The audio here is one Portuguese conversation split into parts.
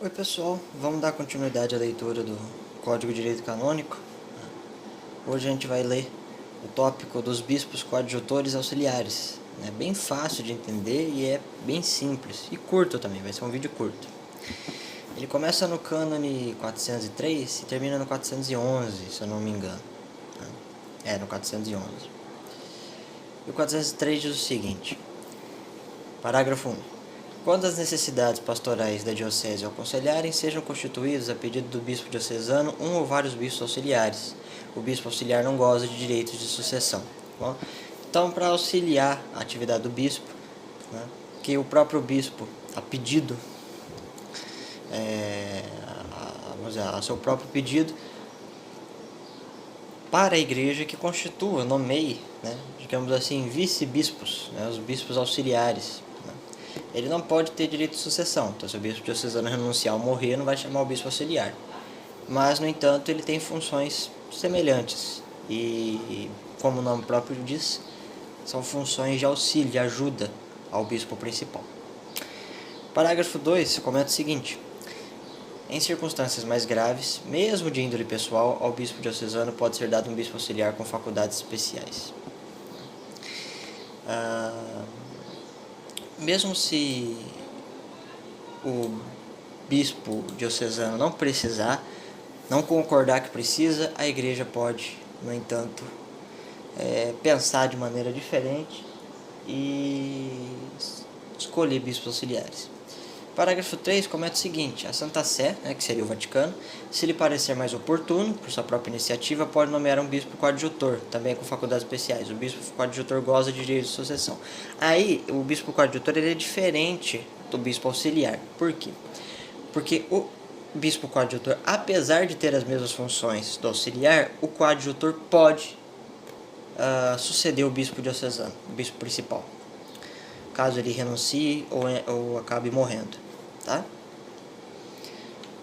Oi pessoal, vamos dar continuidade à leitura do Código de Direito Canônico. Hoje a gente vai ler o tópico dos bispos coadjutores auxiliares. É bem fácil de entender e é bem simples e curto também, vai ser um vídeo curto. Ele começa no cânone 403 e termina no 411, se eu não me engano. No 411. E o 403 diz o seguinte: parágrafo 1. Quando as necessidades pastorais da diocese o aconselharem, sejam constituídos, a pedido do bispo diocesano, um ou vários bispos auxiliares. O bispo auxiliar não goza de direitos de sucessão. Bom, então, para auxiliar a atividade do bispo, que o próprio bispo, a pedido, a seu próprio pedido, para a igreja que constitua, nomeie, digamos assim, vice-bispos, os bispos auxiliares. Ele não pode ter direito de sucessão, então se o bispo diocesano renunciar ou morrer, não vai chamar o bispo auxiliar. Mas, no entanto, ele tem funções semelhantes e, como o nome próprio diz, são funções de auxílio, de ajuda ao bispo principal. Parágrafo 2 comenta o seguinte: em circunstâncias mais graves, mesmo de índole pessoal, ao bispo diocesano pode ser dado um bispo auxiliar com faculdades especiais. Mesmo se o bispo diocesano não precisar, não concordar que precisa, a igreja pode, no entanto, pensar de maneira diferente e escolher bispos auxiliares. Parágrafo 3 comenta o seguinte: a Santa Sé, que seria o Vaticano, se lhe parecer mais oportuno, por sua própria iniciativa, pode nomear um bispo coadjutor, também com faculdades especiais. O bispo coadjutor goza de direito de sucessão. Aí, o bispo coadjutor ele é diferente do bispo auxiliar. Por quê? Porque o bispo coadjutor, apesar de ter as mesmas funções do auxiliar, o coadjutor pode suceder o bispo diocesano, o bispo principal, caso ele renuncie ou acabe morrendo, tá?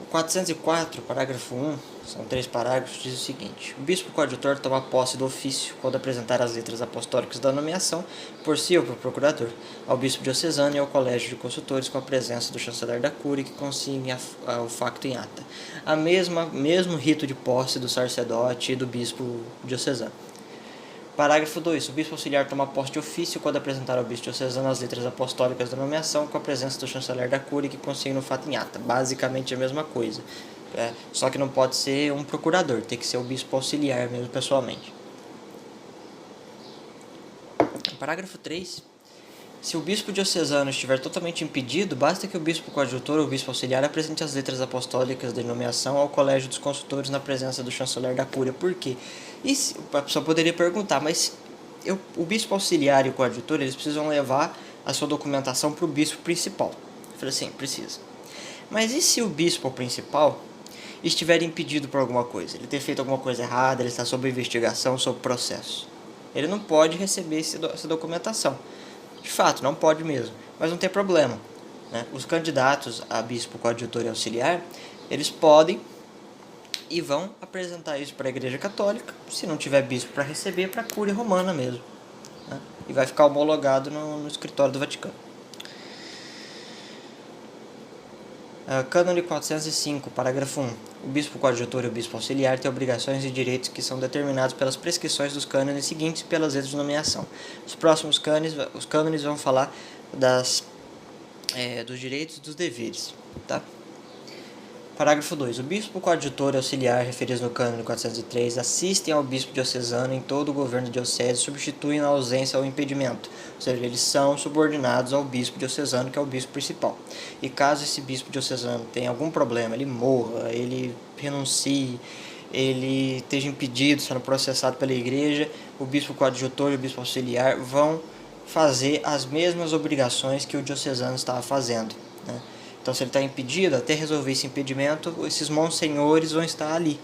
O 404, parágrafo 1, são 3 parágrafos, diz o seguinte: o bispo coadjutor toma posse do ofício quando apresentar as letras apostólicas da nomeação, por si ou por procurador, ao bispo diocesano e ao colégio de consultores com a presença do chanceler da Cúria que consigne o facto em ata. Mesmo rito de posse do sacerdote e do bispo diocesano. Parágrafo 2. O bispo auxiliar toma posse de ofício quando apresentar ao bispo diocesano as letras apostólicas da nomeação com a presença do chanceler da Cúria que consigne o fato em ata. Basicamente a mesma coisa. Só que não pode ser um procurador, tem que ser o bispo auxiliar mesmo pessoalmente. Parágrafo 3. Se o bispo diocesano estiver totalmente impedido, basta que o bispo coadjutor ou o bispo auxiliar apresente as letras apostólicas de nomeação ao colégio dos consultores na presença do chanceler da Cúria. Por quê? A pessoa poderia perguntar, mas o bispo auxiliar e o coadjutor, eles precisam levar a sua documentação para o bispo principal. Eu falei assim, precisa. Mas e se o bispo principal estiver impedido por alguma coisa? Ele ter feito alguma coisa errada, ele está sob investigação, sob processo. Ele não pode receber essa documentação. De fato, não pode mesmo, mas não tem problema. Os candidatos a bispo coadjutor e auxiliar, eles podem e vão apresentar isso para a Igreja Católica, se não tiver bispo para receber, para a Cúria Romana mesmo. E vai ficar homologado no escritório do Vaticano. Cânone 405, parágrafo 1. O bispo coadjutor e o bispo auxiliar têm obrigações e direitos que são determinados pelas prescrições dos cânones seguintes e pelas letras de nomeação. Os próximos cânones vão falar dos direitos e dos deveres. Tá? Parágrafo 2. O bispo coadjutor e auxiliar, referidos no cânone 403, assistem ao bispo diocesano em todo o governo diocese, substituem a ausência ou impedimento, ou seja, eles são subordinados ao bispo diocesano, que é o bispo principal. E caso esse bispo diocesano tenha algum problema, ele morra, ele renuncie, ele esteja impedido, sendo processado pela igreja, o bispo coadjutor e o bispo auxiliar vão fazer as mesmas obrigações que o diocesano estava fazendo. Então, se ele está impedido, até resolver esse impedimento, esses monsenhores vão estar ali.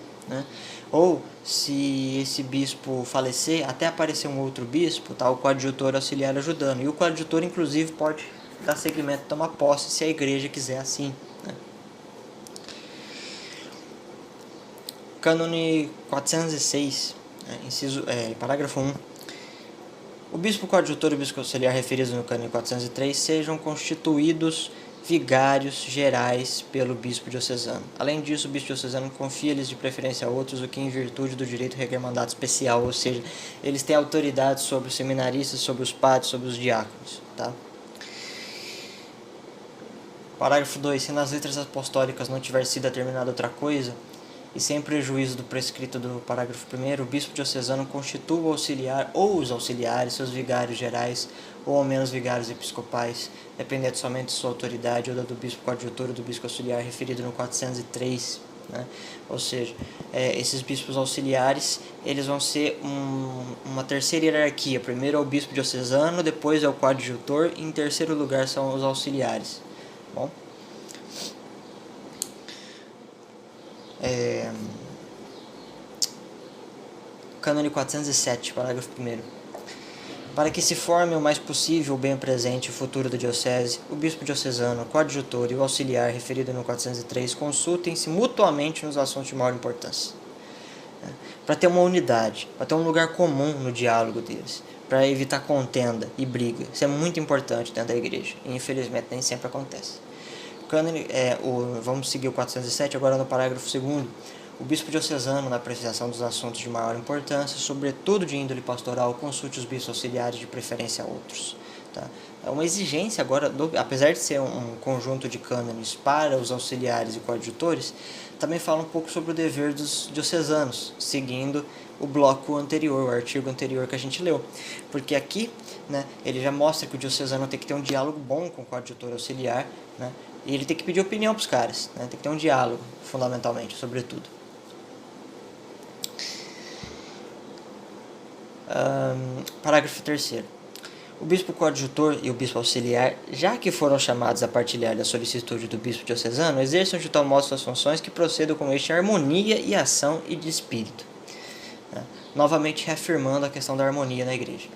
Ou, se esse bispo falecer, até aparecer um outro bispo, o coadjutor auxiliar ajudando. E o coadjutor, inclusive, pode dar seguimento e tomar posse, se a igreja quiser assim. Cânone 406, parágrafo 1. O bispo coadjutor e o bispo auxiliar referidos no cânone 403 sejam constituídos vigários gerais pelo bispo diocesano. Além disso, o bispo diocesano confia-lhes de preferência a outros, o que em virtude do direito requer mandato especial, ou seja, eles têm autoridade sobre os seminaristas, sobre os padres, sobre os diáconos. Tá? Parágrafo 2. Se nas letras apostólicas não tiver sido determinada outra coisa, e sem prejuízo do prescrito do parágrafo 1º, o bispo diocesano constitua o auxiliar ou os auxiliares, seus vigários gerais, ou ao menos vigários episcopais, dependendo somente de sua autoridade ou da do bispo coadjutor ou do bispo auxiliar, referido no 403. Né? Ou seja, esses bispos auxiliares, eles vão ser uma terceira hierarquia. Primeiro é o bispo diocesano, depois é o coadjutor, e em terceiro lugar são os auxiliares. Bom? Cânone 407, parágrafo 1º. Para que se forme o mais possível o bem presente e futuro da diocese, o bispo diocesano, o coadjutor e o auxiliar referido no 403 consultem-se mutuamente nos assuntos de maior importância. Para ter uma unidade, para ter um lugar comum no diálogo deles, para evitar contenda e briga. Isso é muito importante dentro da igreja e infelizmente nem sempre acontece. Vamos seguir o 407, agora no parágrafo 2º. O bispo diocesano, na apreciação dos assuntos de maior importância, sobretudo de índole pastoral, consulte os bispos auxiliares, de preferência a outros. Tá? É uma exigência agora, apesar de ser um conjunto de cânones para os auxiliares e coadjutores, também fala um pouco sobre o dever dos diocesanos, seguindo o bloco anterior, o artigo anterior que a gente leu. Porque aqui, né, ele já mostra que o diocesano tem que ter um diálogo bom com o coadjutor auxiliar, né, e ele tem que pedir opinião para os caras, né, tem que ter um diálogo, fundamentalmente, sobretudo. Parágrafo 3º. O bispo coadjutor e o bispo auxiliar, já que foram chamados a partilhar da solicitude do bispo diocesano, exerçam de tal modo suas funções que procedam com este em harmonia e ação e de espírito. Novamente reafirmando a questão da harmonia na igreja.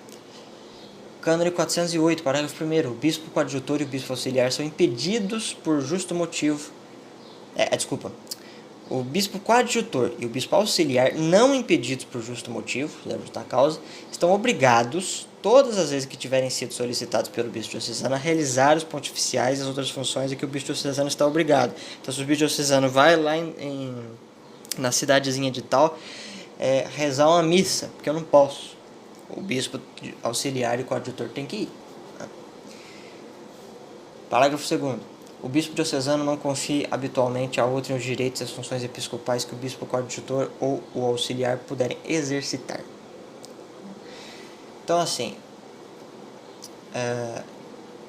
Cânone 408, parágrafo 1º. O bispo coadjutor e o bispo auxiliar são impedidos por justo motivo. O bispo coadjutor e o bispo auxiliar, não impedidos por justo motivo, justa causa, estão obrigados, todas as vezes que tiverem sido solicitados pelo bispo diocesano, a realizar os pontificiais e as outras funções a que o bispo diocesano está obrigado. Então, se o bispo diocesano vai lá na cidadezinha de tal, rezar uma missa, porque eu não posso. O bispo auxiliar e coadjutor tem que ir. Parágrafo 2º. O bispo diocesano não confia habitualmente a outro os direitos e as funções episcopais que o bispo coadjutor ou o auxiliar puderem exercitar. Então, assim,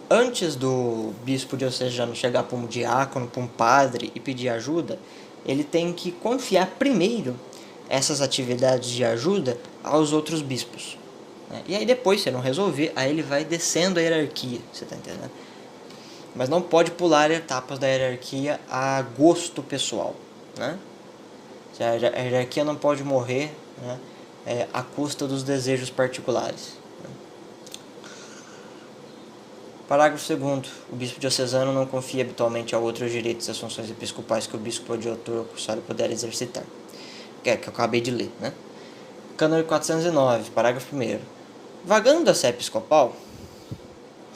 antes do bispo diocesano chegar para um diácono, para um padre e pedir ajuda, ele tem que confiar primeiro essas atividades de ajuda aos outros bispos. Né? E aí depois, se não resolver, aí ele vai descendo a hierarquia, você está entendendo? Mas não pode pular etapas da hierarquia a gosto pessoal. Né? A hierarquia não pode morrer, né, à custa dos desejos particulares. Parágrafo 2º. O bispo diocesano não confia habitualmente a outros direitos e as funções episcopais que o bispo coadjutor ou custódio puder exercitar. Que eu acabei de ler. Né? Cânone 409, parágrafo 1º. Vagando a sé episcopal,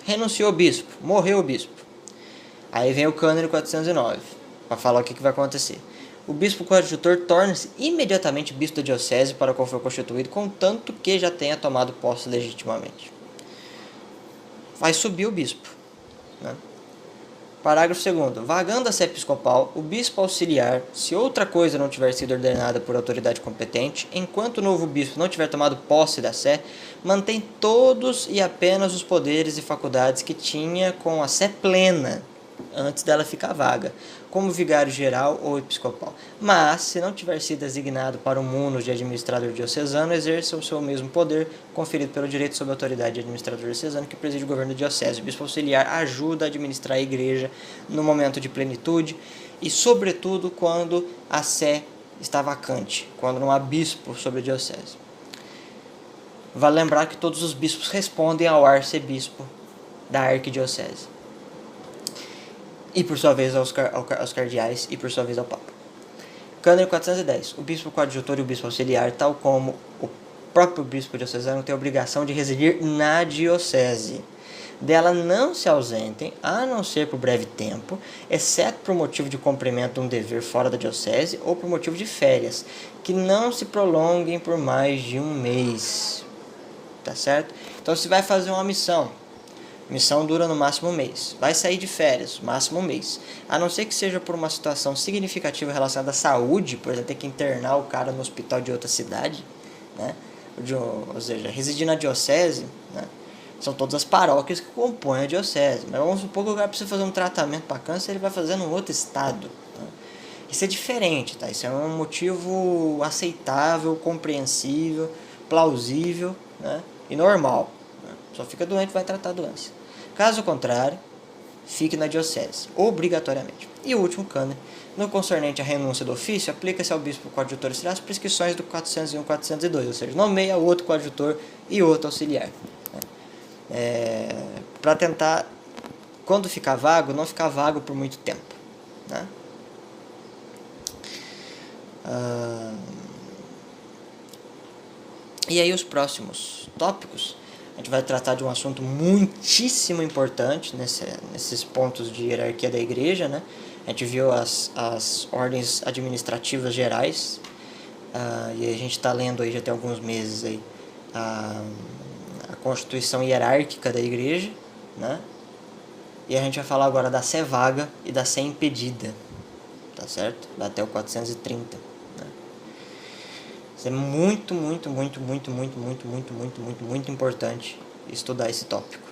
renunciou o bispo, morreu o bispo. Aí vem o cânone 409, para falar o que vai acontecer. O bispo coadjutor torna-se imediatamente bispo da diocese para a qual foi constituído, contanto que já tenha tomado posse legitimamente. Vai subir o bispo. Né? Parágrafo 2º. Vagando a sé episcopal, o bispo auxiliar, se outra coisa não tiver sido ordenada por autoridade competente, enquanto o novo bispo não tiver tomado posse da sé, mantém todos e apenas os poderes e faculdades que tinha com a sé plena, antes dela ficar vaga, como vigário geral ou episcopal. Mas, se não tiver sido designado para o munus de administrador diocesano, exerça o seu mesmo poder, conferido pelo direito sob a autoridade de administrador diocesano que preside o governo da diocese. O bispo auxiliar ajuda a administrar a igreja no momento de plenitude e, sobretudo, quando a sé está vacante, quando não há bispo sobre a diocese. Vale lembrar que todos os bispos respondem ao arcebispo da arquidiocese. E por sua vez aos cardeais e por sua vez ao Papa. Cânone 410. O bispo coadjutor e o bispo auxiliar, tal como o próprio bispo diocesano, tem a obrigação de residir na diocese. dela não se ausentem, a não ser por breve tempo, exceto por motivo de cumprimento de um dever fora da diocese ou por motivo de férias, que não se prolonguem por mais de um mês. Tá certo? Então, se vai fazer uma missão, missão dura no máximo um mês. Vai sair de férias, máximo um mês. A não ser que seja por uma situação significativa relacionada à saúde, por exemplo, ter que internar o cara no hospital de outra cidade, né? Ou seja, residir na diocese, né? São todas as paróquias que compõem a diocese. Mas vamos supor que o cara precisa fazer um tratamento para câncer, ele vai fazer num outro estado. Né? Isso é diferente, tá? Isso é um motivo aceitável, compreensível, plausível, né? E normal. Né? Só fica doente e vai tratar a doença. Caso contrário, fique na diocese, obrigatoriamente. E o último cânone, no concernente à renúncia do ofício, aplica-se ao bispo coadjutor as prescrições do 401 e 402, ou seja, nomeia outro coadjutor e outro auxiliar. Para tentar, quando ficar vago, não ficar vago por muito tempo. Né? E aí os próximos tópicos, a gente vai tratar de um assunto muitíssimo importante nesses pontos de hierarquia da igreja, né? A gente viu as ordens administrativas gerais, e a gente está lendo aí já tem alguns meses aí a constituição hierárquica da igreja, né? E a gente vai falar agora da sé vaga e da sé impedida, tá certo? Vai até o 430. Né? Isso é muito importante estudar esse tópico.